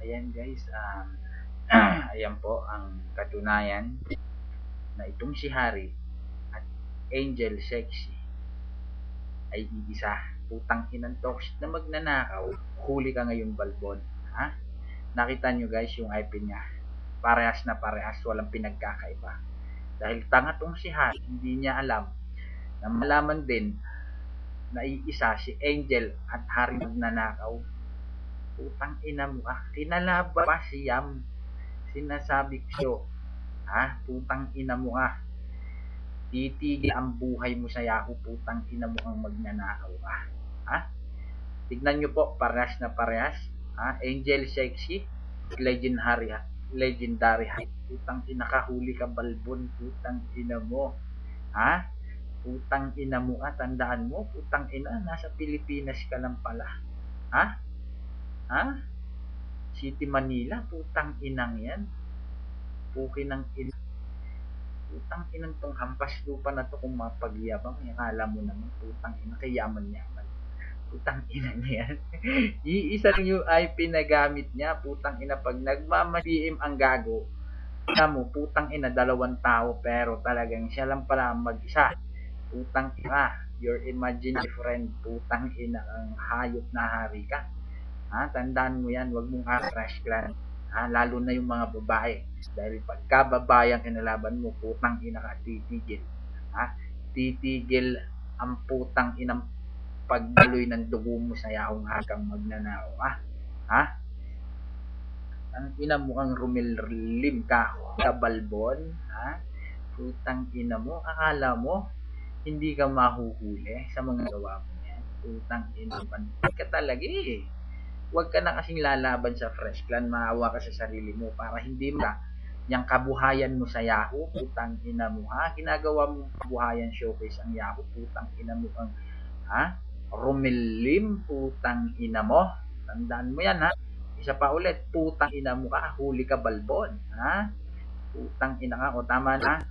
Ayan guys, ayan po ang katunayan na itong si Harry at Angel Sexy ay iisa. Putang inang toxic na magnanakaw. Huli ka ngayon, Balbon. Ha? Nakita nyo guys yung IP niya. Parehas na parehas, walang pinagkakaiba. Dahil tanga tong si Harry, hindi niya alam na malaman din na iisa si Angel at Harry magnanakaw. Putang ina mo kinalaban pa si Yam. Sinasabi ko, putang ina mo titigil ang buhay mo sa Yahoo, putang ina mo ang magnanakaw tignan nyo po, parehas na parehas, Angel Sexy, Legendary Height, putang ina ka, huli ka Balbon, putang ina mo, putang ina mo tandaan mo, putang ina, nasa Pilipinas ka lang pala, City Manila, putang inang yan, puki ng ina, putang inang tong hampas lupa na to kung mapagyabang, akala mo naman, putang ina, kayaman-yaman, putang ina niya yan. Iisa lang yung IP na gamit niya, putang ina, pag nagmama-PM ang gago, mo, putang ina, 2 tao, pero talagang siya lang pala mag-isa, putang ina, your imaginary friend, putang ina, ang hayop na hari ka, tandaan mo yan, wag mong crash clan, lalo na yung mga babae, dahil pagka babae ang kinalaban mo, putang ina ka, titigil, titigil ang putang inang pagdaloy ng dugo mo sa Yahong hagang magnanao, ang ina mo ang rumilim ka, Balbon, putang ina mo, akala mo hindi ka mahuhuli sa mga gawa mo yan, putang ina, pantik ka talaga huwag ka na kasing lalaban sa Fresh Clan, maawa ka sa sarili mo para hindi mo yung kabuhayan mo sa Yahoo, putang ina mo ginagawa mo kabuhayan showcase ang Yahoo, putang ina mo ang rumilim, putang ina mo, tandaan mo yan isa pa ulit, putang ina mo huli ka Balbon, putang ina ka, o tama na,